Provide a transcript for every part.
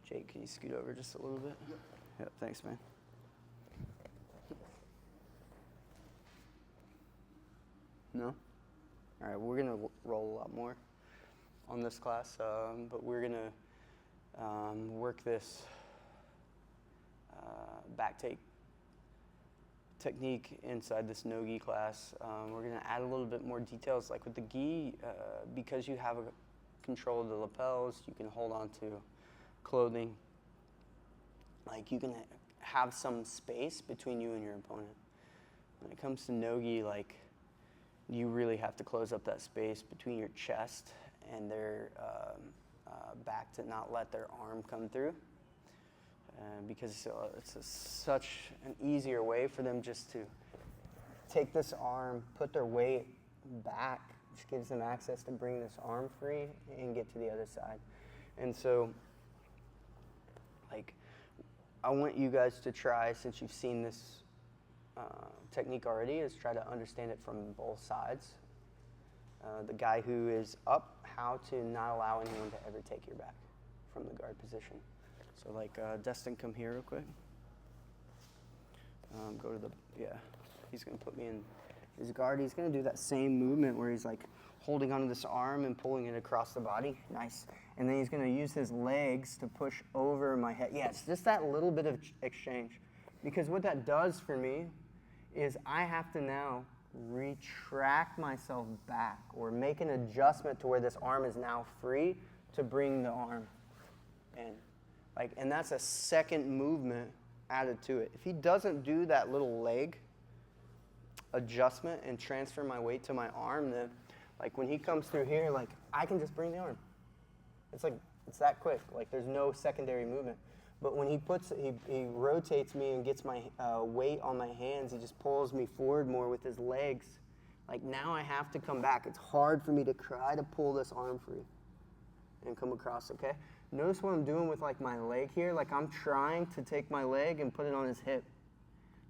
Jake, can you scoot over just a little bit? Yep, thanks, man. No? All right, we're going to roll a lot more on this class, but we're going to work this back take technique inside this no-gi class. We're going to add a little bit more details, like with the gi, because you have control of the lapels, you can hold on to clothing. Like, you can have some space between you and your opponent. When it comes to no-gi, like, you really have to close up that space between your chest and their back to not let their arm come through. Because it's such an easier way for them just to take this arm, put their weight back, which gives them access to bring this arm free and get to the other side. And so, like, I want you guys to try, since you've seen this technique already, is try to understand it from both sides. The guy who is up, how to not allow anyone to ever take your back from the guard position. So, like, Destin, come here real quick. Go to the, he's going to put me in his guard. He's going to do that same movement where he's, like, holding onto this arm and pulling it across the body. Nice. And then he's going to use his legs to push over my head. Yeah, it's just that little bit of exchange. Because what that does for me is I have to now retract myself back or make an adjustment to where this arm is now free to bring the arm in. Like, and that's a second movement added to it. If he doesn't do that little leg adjustment and transfer my weight to my arm, then, like, when he comes through here, like, I can just bring the arm. It's like, it's that quick. Like, there's no secondary movement. But when he rotates me and gets my weight on my hands, he just pulls me forward more with his legs. Like, now I have to come back. It's hard for me to try to pull this arm free and come across, okay? Notice what I'm doing with, like, my leg here. Like, I'm trying to take my leg and put it on his hip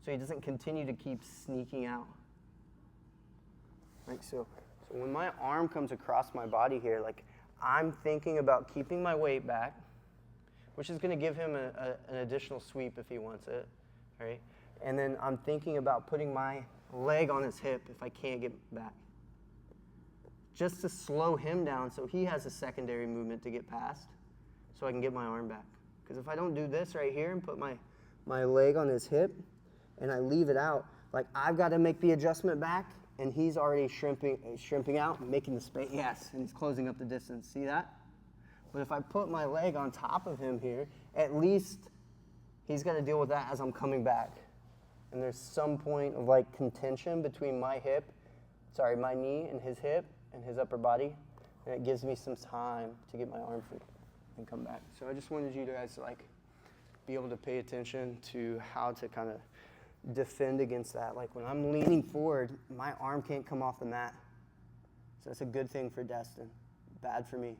so he doesn't continue to keep sneaking out. Like, so when my arm comes across my body here, like, I'm thinking about keeping my weight back, which is going to give him an additional sweep if he wants it, right? And then I'm thinking about putting my leg on his hip if I can't get back, just to slow him down so he has a secondary movement to get past so I can get my arm back. Because if I don't do this right here and put my leg on his hip and I leave it out, like, I've got to make the adjustment back, and he's already shrimping out, making the space. Yes, and he's closing up the distance. See that? But if I put my leg on top of him here, at least he's got to deal with that as I'm coming back. And there's some point of, like, contention between my knee and his hip and his upper body, and it gives me some time to get my arm free and come back. So I just wanted you guys to, like, be able to pay attention to how to kind of defend against that. Like, when I'm leaning forward, my arm can't come off the mat. So that's a good thing for Destin, bad for me.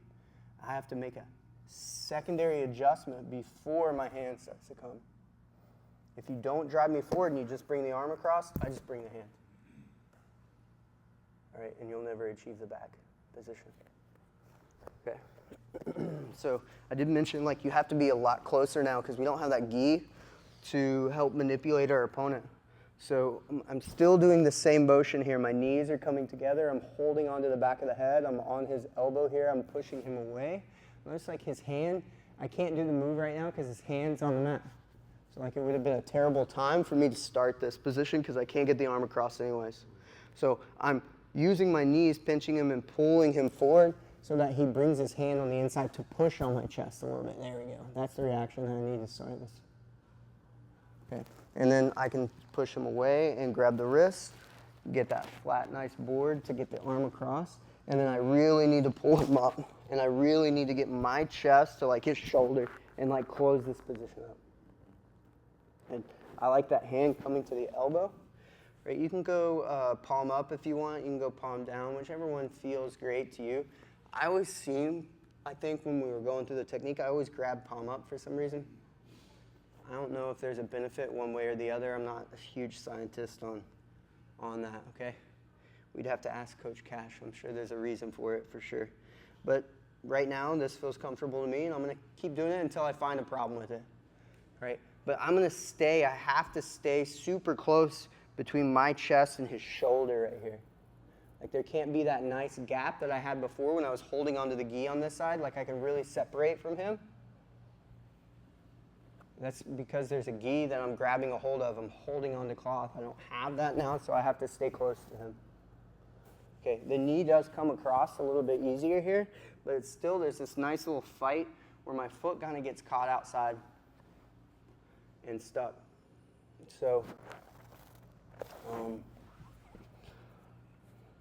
I have to make a secondary adjustment before my hand starts to come. If you don't drive me forward and you just bring the arm across, I just bring the hand. All right, and you'll never achieve the back position. Okay. So I did mention, like, you have to be a lot closer now because we don't have that gi to help manipulate our opponent. So I'm still doing the same motion here. My knees are coming together. I'm holding onto the back of the head. I'm on his elbow here. I'm pushing him away. Notice, like, his hand, I can't do the move right now because his hand's on the mat. So, like, it would have been a terrible time for me to start this position because I can't get the arm across anyways. So I'm using my knees, pinching him and pulling him forward so that he brings his hand on the inside to push on my chest a little bit. There we go. That's the reaction that I need to start this. Okay. And then I can push him away and grab the wrist, get that flat, nice board to get the arm across. And then I really need to pull him up. And I really need to get my chest to, like, his shoulder and, like, close this position up. And I like that hand coming to the elbow. Right? You can go palm up if you want. You can go palm down, whichever one feels great to you. I always seem, I think when we were going through the technique, I always grab palm up for some reason. I don't know if there's a benefit one way or the other. I'm not a huge scientist on that, okay? We'd have to ask Coach Cash. I'm sure there's a reason for it, for sure. But right now, this feels comfortable to me, and I'm going to keep doing it until I find a problem with it, right? But I'm going to stay, I have to stay super close between my chest and his shoulder right here. Like there can't be that nice gap that I had before when I was holding onto the gi on this side, like I can really separate from him. That's because there's a gi that I'm grabbing a hold of. I'm holding onto cloth. I don't have that now, so I have to stay close to him. Okay, the knee does come across a little bit easier here, but it's still, there's this nice little fight where my foot kind of gets caught outside and stuck. So, I'm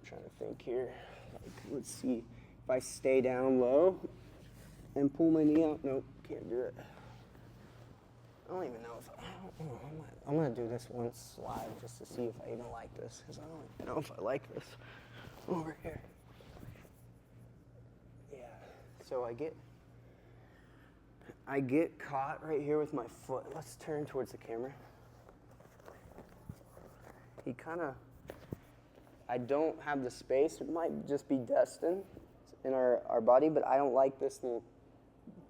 trying to think here. Like, let's see. If I stay down low and pull my knee out, nope, can't do it. I don't even know if I'm going to do this one slide just to see if I even like this, because I don't even know if I like this over here. Yeah, so I get caught right here with my foot. Let's turn towards the camera. He kind of, I don't have the space. It might just be destined in our body, but I don't like this little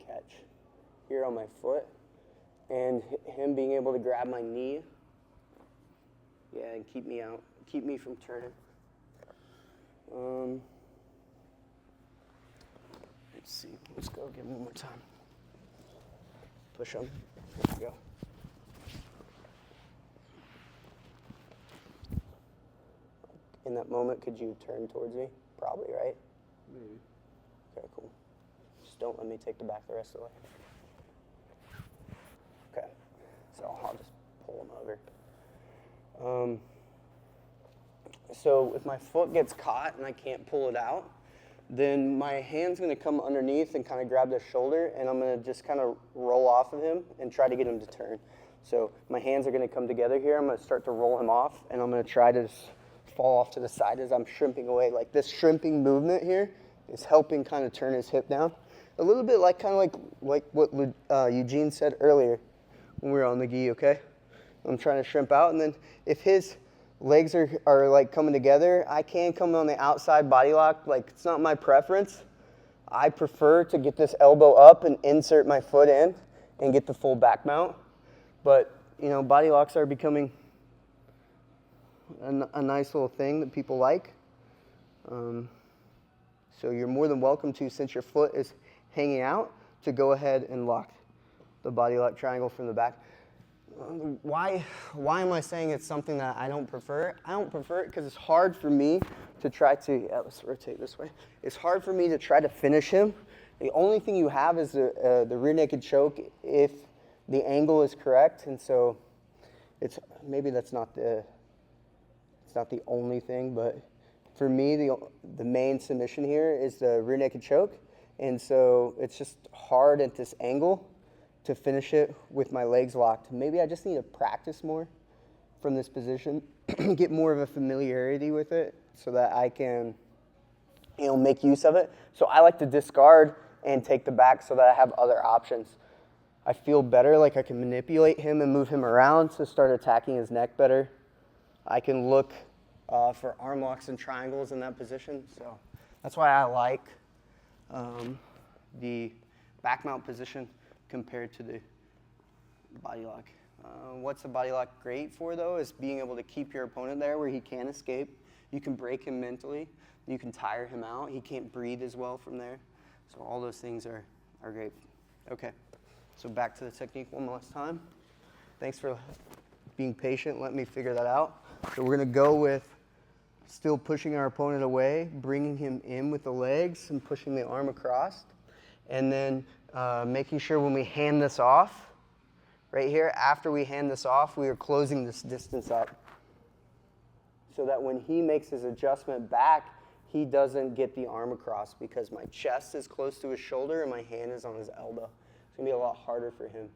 catch here on my foot. And him being able to grab my knee, yeah, and keep me out, keep me from turning. Let's see, let's go give him one more time. Push him, there we go. In that moment, could you turn towards me? Probably, right? Maybe. Okay, cool. Just don't let me take the back the rest of the way. Okay, so I'll just pull him over. So if my foot gets caught and I can't pull it out, then my hand's going to come underneath and kind of grab the shoulder, and I'm going to just kind of roll off of him and try to get him to turn. So my hands are going to come together here. I'm going to start to roll him off, and I'm going to try to just fall off to the side as I'm shrimping away. Like this shrimping movement here is helping kind of turn his hip down. A little bit like kind of like what Eugene said earlier when we were on the gi, okay? I'm trying to shrimp out, and then if his legs are like coming together, I can come on the outside body lock. Like it's not my preference. I prefer to get this elbow up and insert my foot in and get the full back mount. But, you know, body locks are becoming a nice little thing that people like. So you're more than welcome to, since your foot is hanging out, to go ahead and lock the body lock triangle from the back. Why am I saying it's something that I don't prefer? I don't prefer it because it's hard for me to try to, let's rotate this way. It's hard for me to try to finish him. The only thing you have is the rear naked choke if the angle is correct, and so it's maybe that's not the only thing, but for me the main submission here is the rear naked choke, and so it's just hard at this angle to finish it with my legs locked. Maybe I just need to practice more from this position, get more of a familiarity with it so that I can, you know, make use of it. So I like to discard and take the back so that I have other options. I feel better, like I can manipulate him and move him around to start attacking his neck better. I can look for arm locks and triangles in that position. So that's why I like the back mount position compared to the body lock. What's the body lock great for, though, is being able to keep your opponent there where he can't escape. You can break him mentally. You can tire him out. He can't breathe as well from there. So all those things are great. Okay, so back to the technique one last time. Thanks for being patient. Let me figure that out. So we're going to go with still pushing our opponent away, bringing him in with the legs and pushing the arm across. And then making sure when we hand this off, right here, after we hand this off, we are closing this distance up so that when he makes his adjustment back, he doesn't get the arm across because my chest is close to his shoulder and my hand is on his elbow. It's going to be a lot harder for him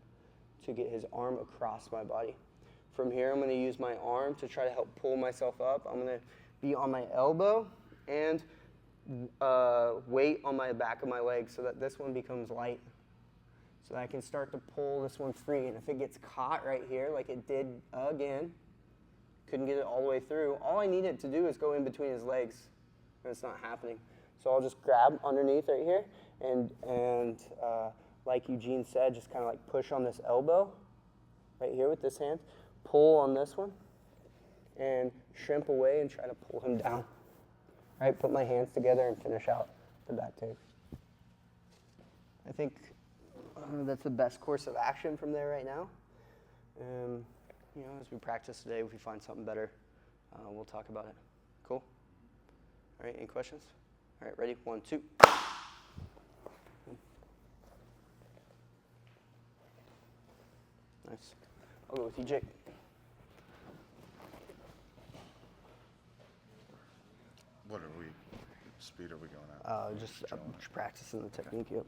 to get his arm across my body. From here, I'm going to use my arm to try to help pull myself up. I'm going to be on my elbow and weight on my back of my leg so that this one becomes light. So that I can start to pull this one free. And if it gets caught right here, like it did again, couldn't get it all the way through, all I need it to do is go in between his legs, and it's not happening. So I'll just grab underneath right here, And like Eugene said, just kind of like push on this elbow right here with this hand, pull on this one, and shrimp away and try to pull him down. Right, put my hands together and finish out the back take. I think that's the best course of action from there right now. You know, as we practice today, if we find something better, we'll talk about it. Cool? All right, any questions? All right, ready? 1, 2. Nice. I'll go with you, Jake. What are we, speed are we going at? Just practicing the technique, yep.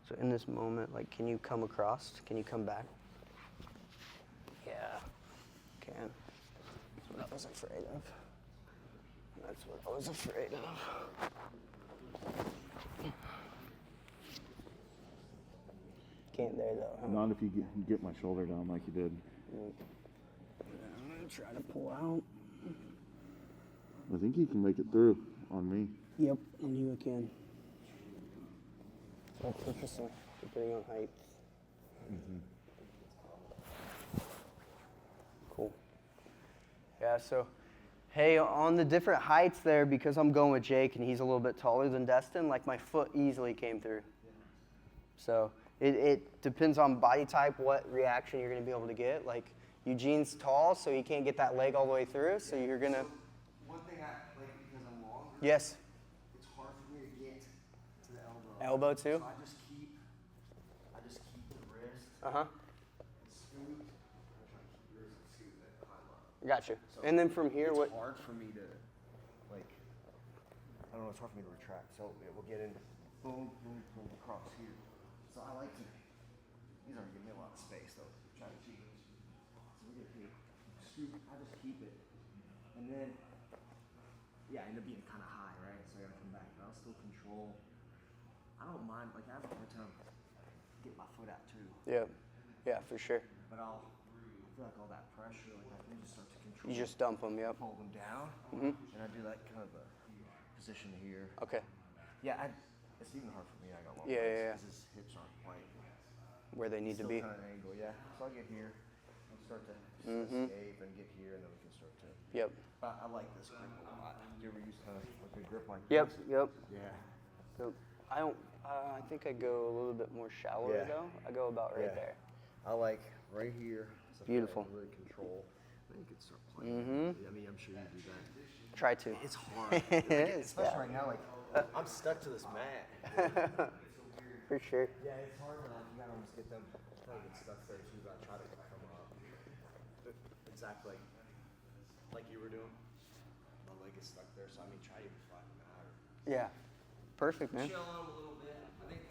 So in this moment, like, can you come across? Can you come back? Yeah, can. That's what I was afraid of. That's what I was afraid of. Can't there though, huh? Not if you get my shoulder down like you did. I'm gonna try to pull out. I think you can make it through on me. Yep, and you can. That's interesting, depending on height. Cool. Yeah, so, hey, on the different heights there, because I'm going with Jake and he's a little bit taller than Destin, like my foot easily came through. So it depends on body type, what reaction you're gonna be able to get. Like Eugene's tall, so he can't get that leg all the way through, so you're gonna. One thing I like, because I'm longer. Yes. It's hard for me to get to the elbow. Elbow too? So I just keep the wrist. Uh-huh. Scoot. I'm trying to keep the wrist and scoot at a high level. Gotcha. So And then from here, it's what? hard for me to, like, I don't know, it's hard for me to retract. So yeah, we'll get in, boom, boom, boom, across here. So I like to, these aren't giving me a lot of space though. Try to keep it. So we get here, scoot, I just keep it. And then, yeah, I end up being kind of high, right? So I gotta come back, but I'll still control. I don't mind, like I have a hard time getting my foot out too. Yeah. Yeah, for sure. But I feel like all that pressure, like I can just start to control. You just dump them, yep. Pull them down, and I do that kind of a position here. Okay. Yeah, it's even hard for me. I got long Yeah, legs yeah, yeah. because his hips aren't quite Where they need to still be. kind of an angle. Yeah, so I'll get here, I'll start to escape and get here, and then we can start to. Yep. But I like this grip a lot. Do you ever use kind of like a grip like Yep, this? yep. Yeah. Yep. I don't. I think I go a little bit more shallower Yeah. though. I go about right there. I like right here. So Beautiful. I really control. Then you can start playing. I mean, I'm sure you do that. Try to. It's hard. It is, Especially yeah. right now, like I'm stuck to this mat. For sure. Yeah, it's hard when you gotta almost get them. I get stuck there too, but I try to come up. Exactly like you were doing. My leg is stuck there, so I mean, try to flatten them out. Yeah. Perfect, man. Chill on them a little bit. I think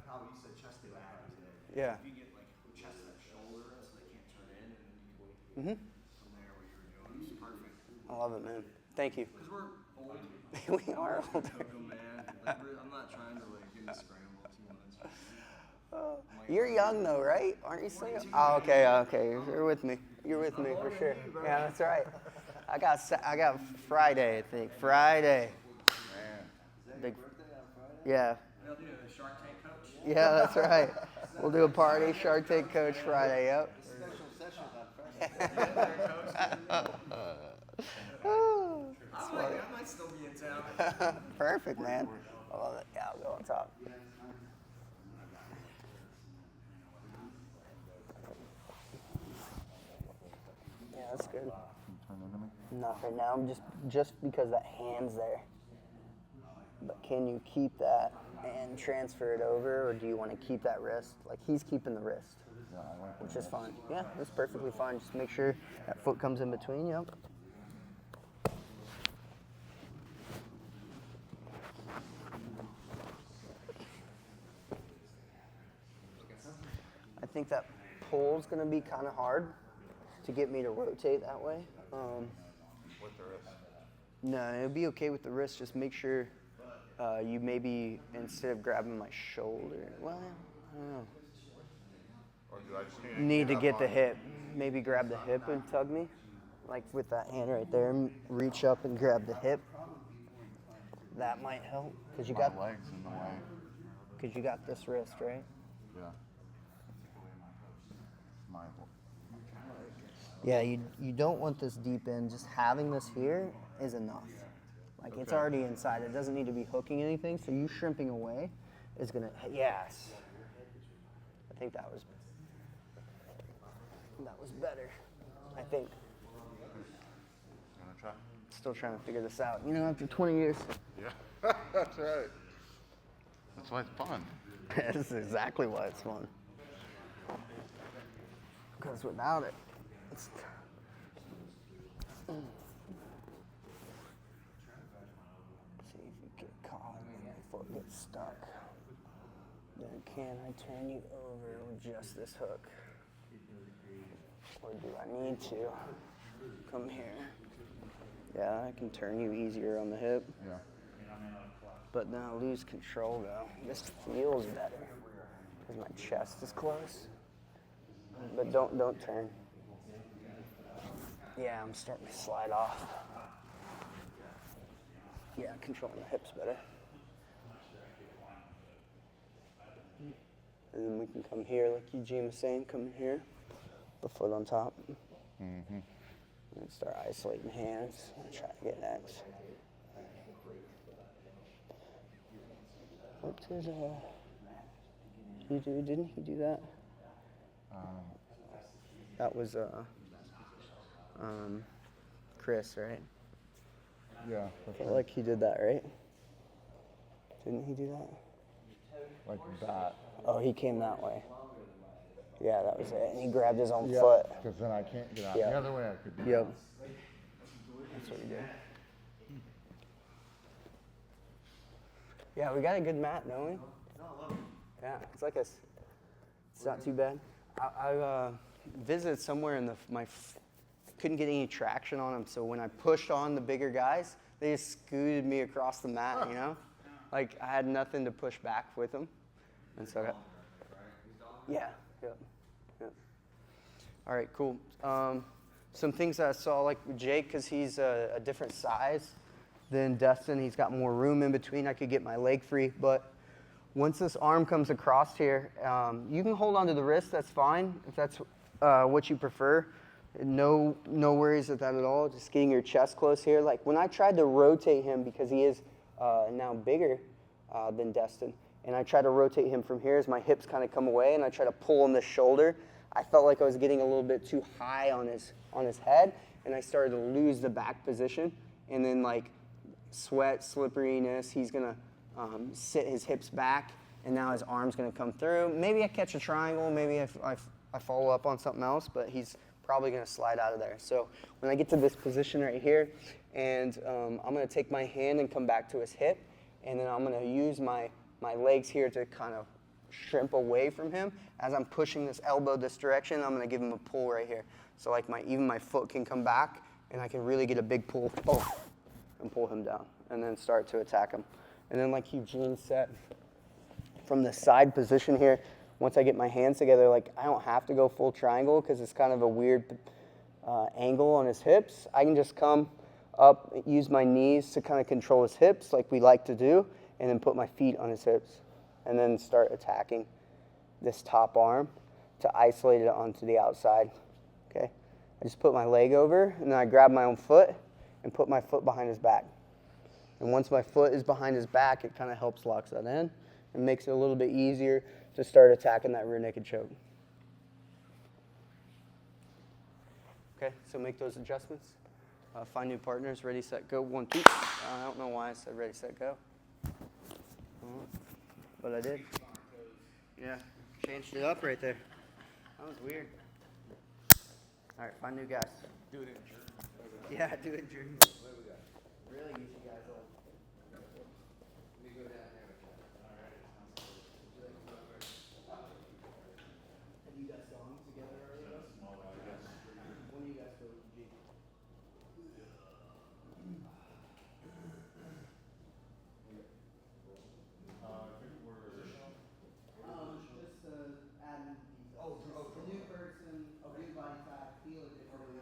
probably you said chest to back today. Yeah. If you get like chest to shoulder, so they can't turn in, and then you can from there what you were doing. It's perfect. I love it, man. Thank you. Because we're old. We are older. Man. Like, I'm not trying to like get in a scramble too much. You're young though, right? Aren't you still young? Oh, okay, okay. You're with me. You're with me for sure. Yeah, that's right. I got Friday, I think. Friday. Big. Yeah. They'll do a Shark Tank coach. Yeah, that's right. We'll do a party, Shark Tank Coach Friday. Yep. Special session on Friday. I might still be in town. Perfect, man. I love it. Yeah, I'll go on top. Yeah, that's good. Not right now. I'm just because that hand's there. But can you keep that and transfer it over, or do you want to keep that wrist? Like he's keeping the wrist, which is fine. Yeah, that's perfectly fine. Just make sure that foot comes in between. Yep. I think that pull's going to be kind of hard to get me to rotate that way. With the wrist. No, it'll be okay with the wrist. Just make sure you maybe, instead of grabbing my shoulder, well, I don't know. Or do I just Need to up get on the it? hip. Maybe grab the hip and tug me. like with that hand right there, reach up and grab the hip. That might help because you got legs in the way. because you got this wrist, right? Yeah. My. Yeah, you don't want this deep in. Just having this here is enough. Like it's Okay. already inside. It doesn't need to be hooking anything. So you shrimping away is gonna. Yes. I think that was better. I think. You wanna try? Still trying to figure this out. You know, after 20 years. Yeah. That's right. That's why it's fun. This is exactly why it's fun. Because without it, it's. See if you get caught and your foot gets stuck. Then can I turn you over with just this hook? Or do I need to come here? Yeah, I can turn you easier on the hip. Yeah. But then I lose control though. This feels better because my chest is close. But don't turn. Yeah, I'm starting to slide off. Yeah, controlling the hips better. And then we can come here, like Eugene was saying, come in here, the foot on top. Mm-hmm. And start isolating hands. Try to get X. What did he do? Didn't he do that? That was Chris, right? Yeah. I feel like he did that, right? Didn't he do that? Like that. Oh, he came that way. Yeah, that was it. And he grabbed his own Yeah. foot. Because then I can't get out. Yeah. The other way I could do. Yep. That's what he did. Yeah, we got a good mat, don't we? Yeah, it's like it's not too bad. I visited somewhere and couldn't get any traction on them, so when I pushed on the bigger guys, they just scooted me across the mat, you know? Like I had nothing to push back with them. And so yeah. All right, cool. Some things I saw, like with Jake, because he's a different size than Dustin, he's got more room in between. I could get my leg free, but once this arm comes across here, you can hold onto the wrist, that's fine, if that's what you prefer. No worries with that at all, just getting your chest close here. Like when I tried to rotate him, because he is now bigger than Destin, and I try to rotate him from here as my hips kind of come away, and I try to pull on this shoulder, I felt like I was getting a little bit too high on his head, and I started to lose the back position, and then like sweat, slipperiness, he's gonna sit his hips back, and now his arm's gonna come through. Maybe I catch a triangle, maybe I follow up on something else, but he's probably gonna slide out of there. So when I get to this position right here, and I'm gonna take my hand and come back to his hip, and then I'm gonna use my legs here to kind of shrimp away from him. As I'm pushing this elbow this direction, I'm gonna give him a pull right here. So like even my foot can come back, and I can really get a big pull, and pull him down, and then start to attack him. And then like Eugene said, from the side position here, once I get my hands together, like I don't have to go full triangle because it's kind of a weird angle on his hips. I can just come up, use my knees to kind of control his hips like we like to do, and then put my feet on his hips, and then start attacking this top arm to isolate it onto the outside, okay? I just put my leg over, and then I grab my own foot and put my foot behind his back. And once my foot is behind his back, it kind of helps lock that in and makes it a little bit easier to start attacking that rear naked choke. Okay, so make those adjustments. Find new partners, ready, set, go, 1, 2. I don't know why I said ready, set, go. But I did. Yeah, changed it up right there. That was weird. All right, find new guys. Do it in German. Yeah, do it in German. Really get you guys all. Let me go down there with that. All right. Have you guys gone together already? When do you guys go to G? Just admin details. The new person, new body type, feel it differently.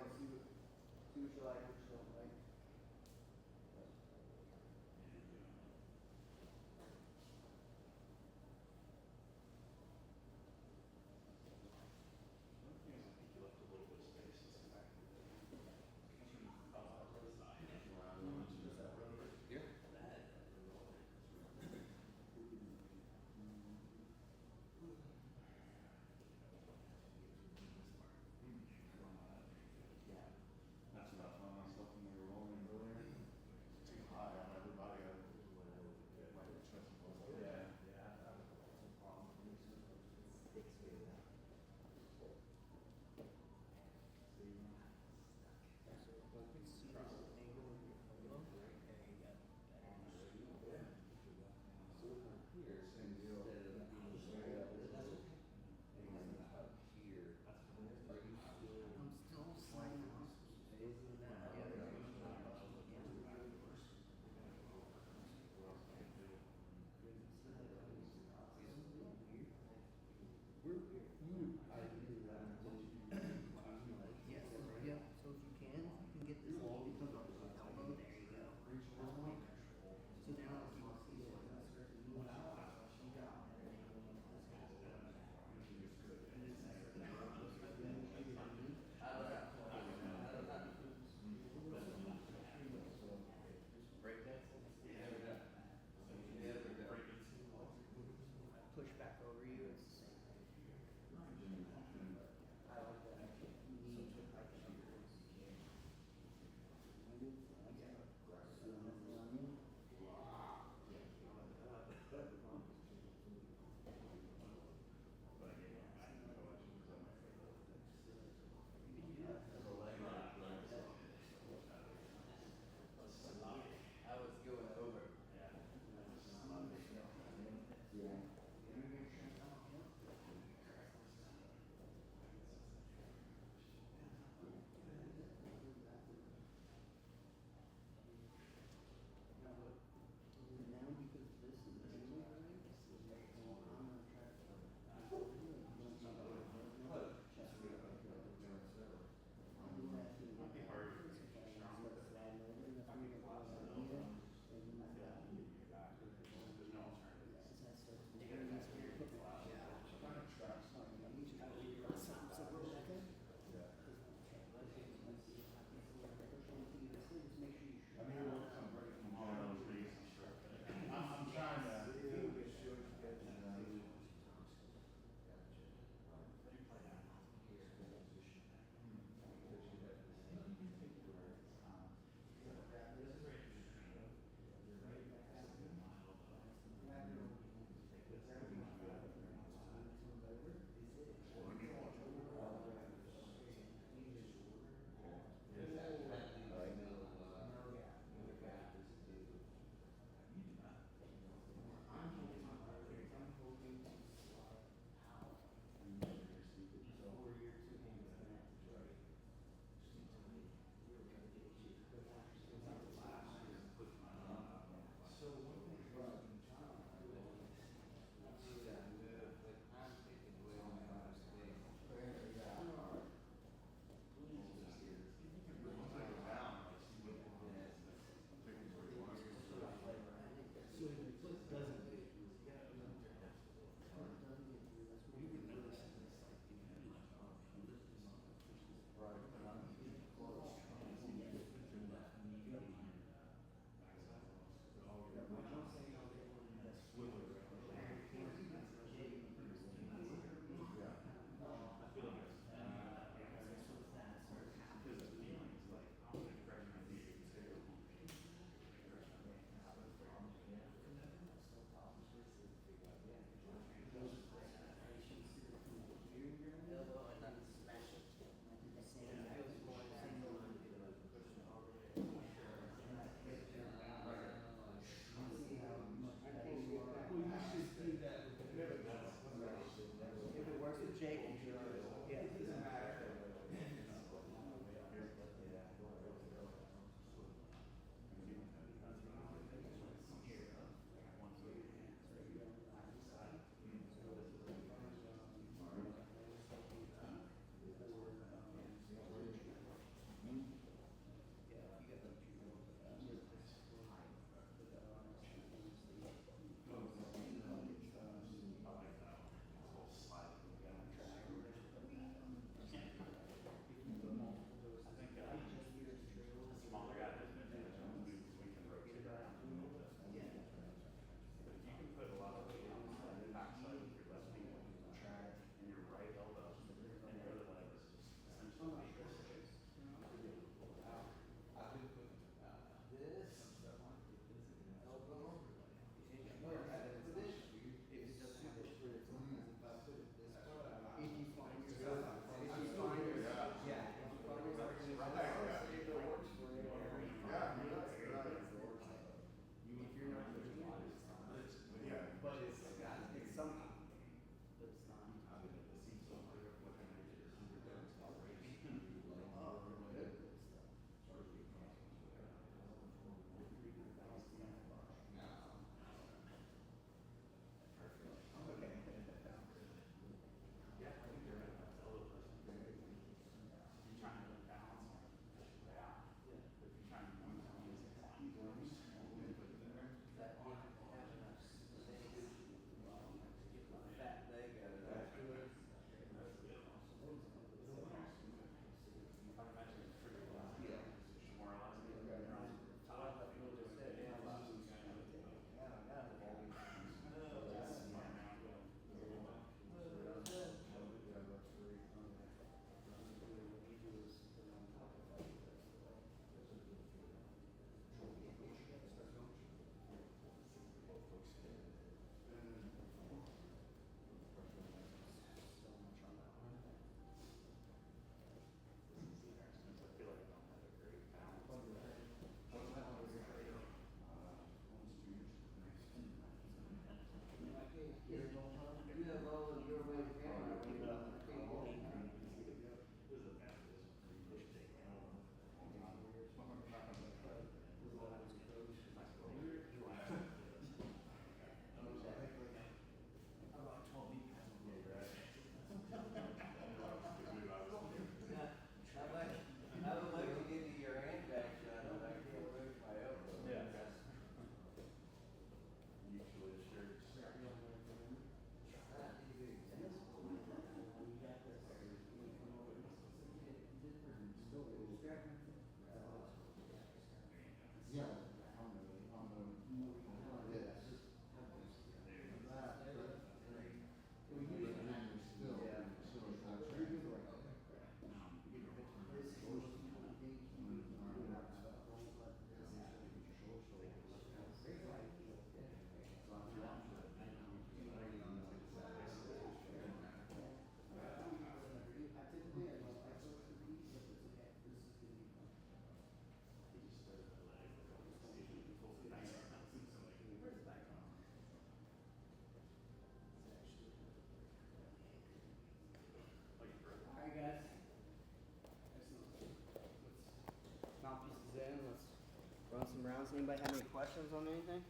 Does anybody have any questions on anything?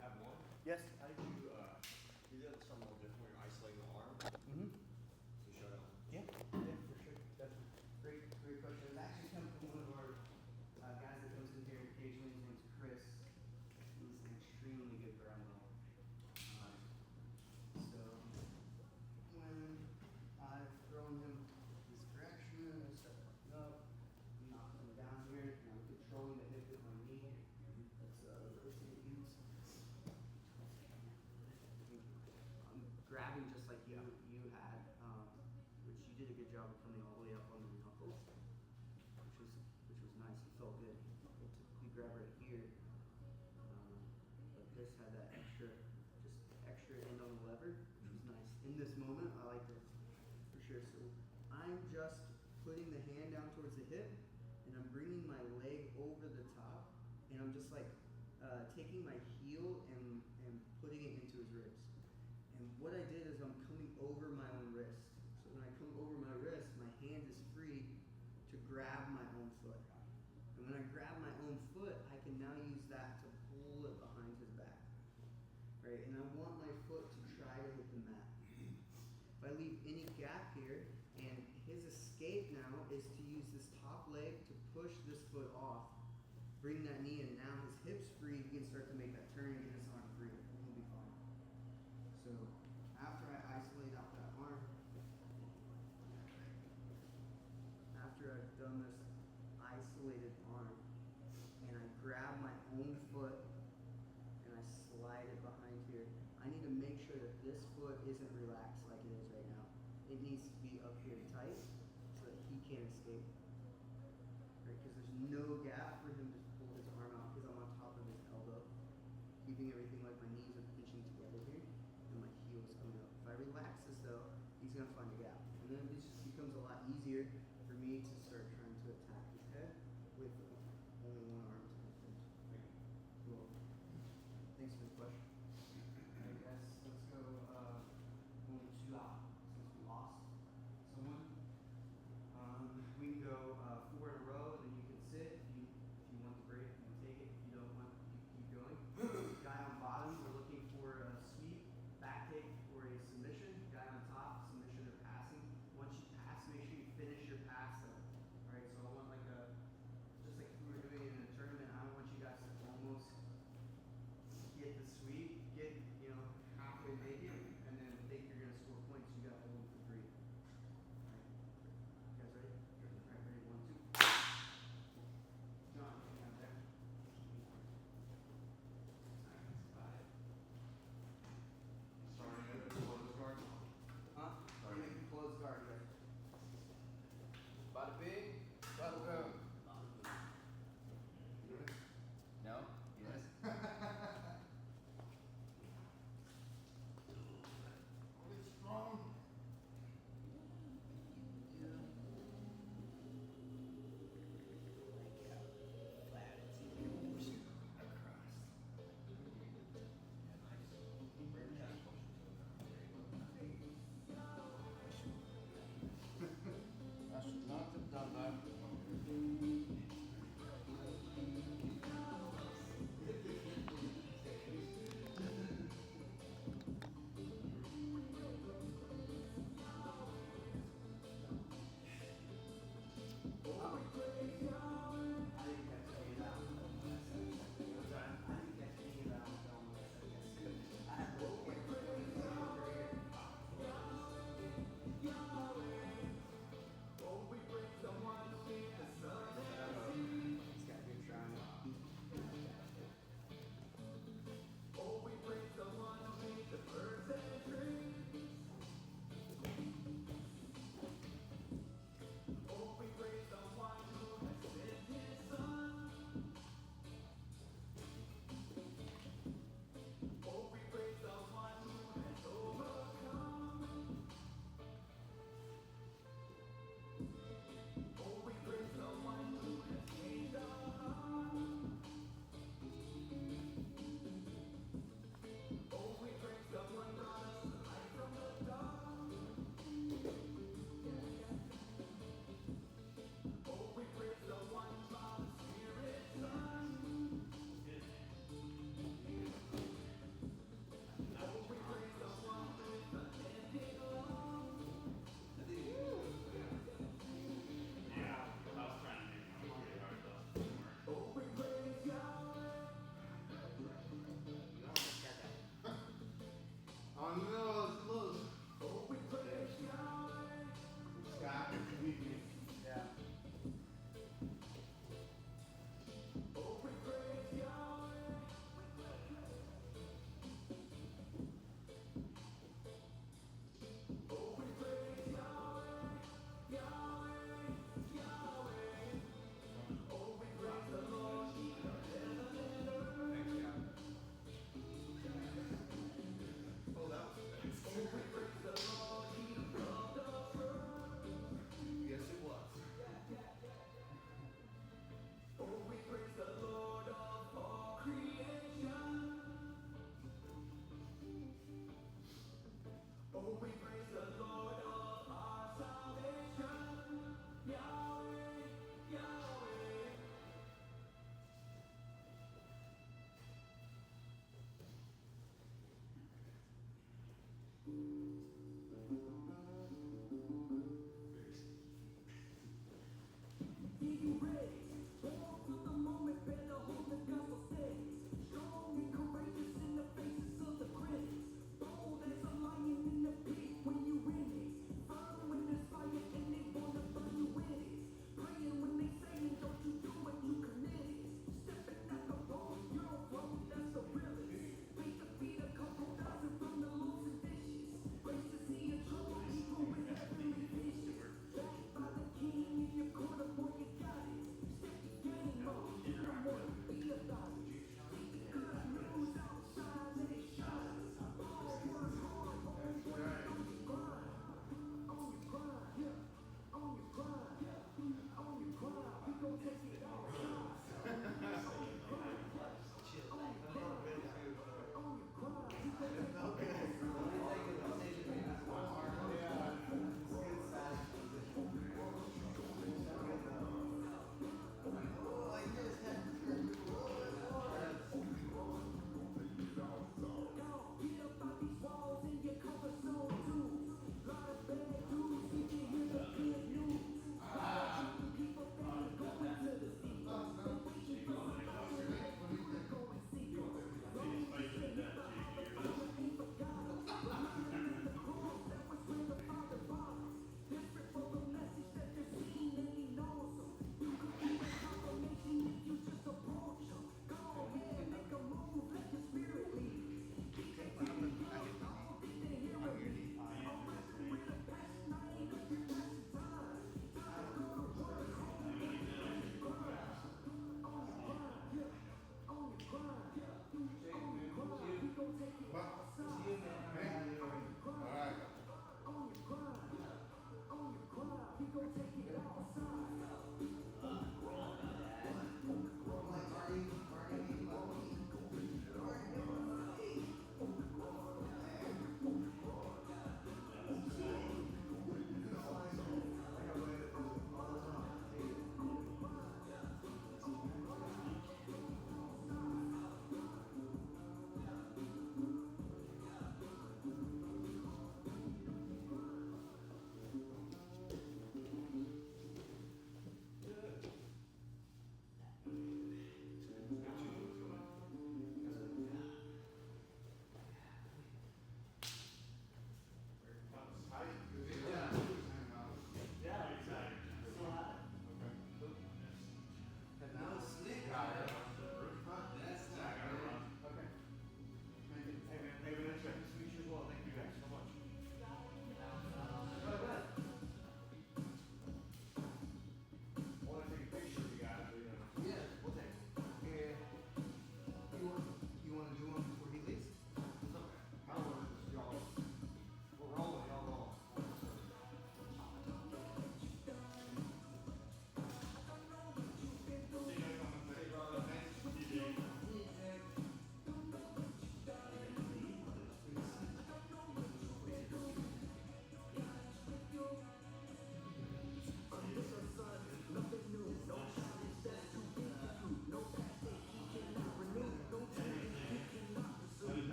Have one. Yes. How did you do that something a little different when you're isolating the arm? Mm-hmm. To show that one. Yeah, for sure. Definitely. Great question. It actually comes from one of our guys that comes in here occasionally. His name's Chris. He's an extremely good grapple. So when I've thrown him this direction, I start fucking up, I'm knocking him down here, and I'm controlling the hip with my knee. Let's rotate these. I'm grabbing just like you had, which you did a good job of coming all the way up on the knuckles, which was nice. It felt good. We'll typically grab right here, but this had that extra end on the lever, which was nice. In this moment, I like this for sure. So I'm just putting the hand down towards the hip, and I'm bringing my leg over the top, and I'm just like taking my heel and putting it into his ribs. And what I did is I'm coming over my own wrist. So when I come over my wrist, my hand is free to grab my own foot. And when I grab my own foot, I can now use that to pull it behind his back. Right? And I want my foot to try to hit the mat. If I leave any gap here, and his escape now is to use this top leg to push this foot off, bring that knee in. Now his hip's free, he can start to make that turn and get his arm free. And he'll be fine. So after I isolate out that arm, after I've done this isolated arm, and I grab my own foot and I slide it behind here, I need to make sure that this foot isn't relaxed like it is right now. It needs to be up here tight so that he can't escape. Right? Because there's no gap for him to pull his arm out because I'm on top of his elbow, keeping everything like my knees are pinching together here and my heel's coming up. If I relax this though, he's gonna find a gap. And then it just becomes a lot easier for me to start trying to attack his head with only one arm to the front. Cool. Thanks for the question. Alright guys, let's go 1, 2.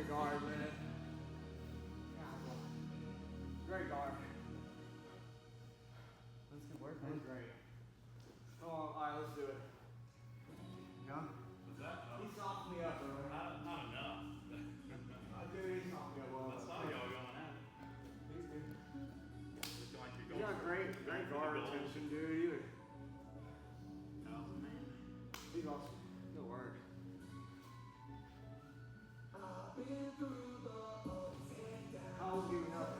Great guard, man. Great guard. That's good work, That was great. Oh, all right, let's do it. Yeah? What's that? He softened me up, bro. Not enough. Dude, he softened me up well. I saw y'all going at it. He's good. You're You got great guard attention, dude. He's awesome. Good work. I was giving up.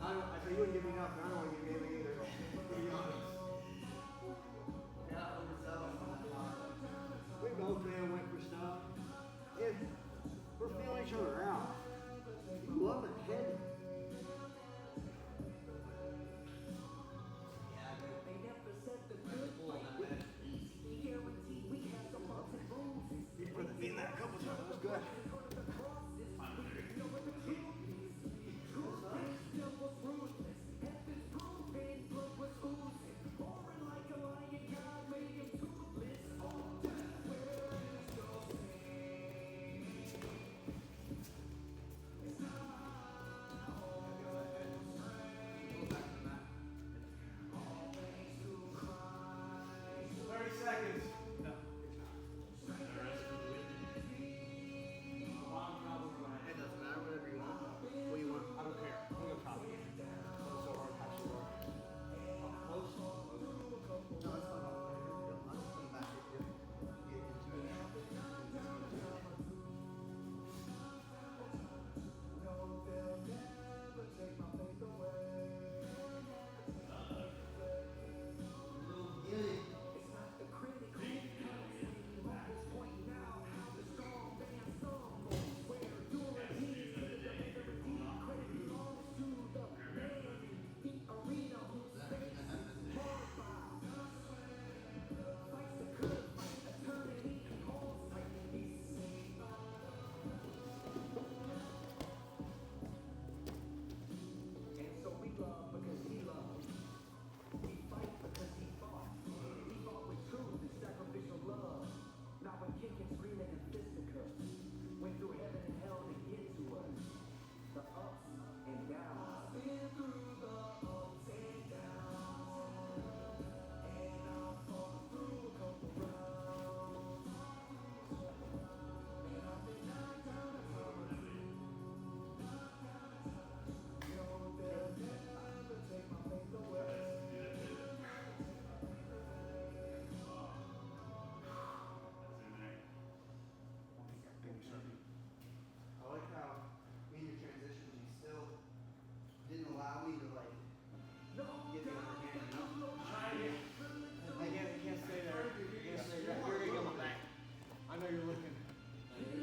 I said you wouldn't give me nothing. I don't want to give you anything either.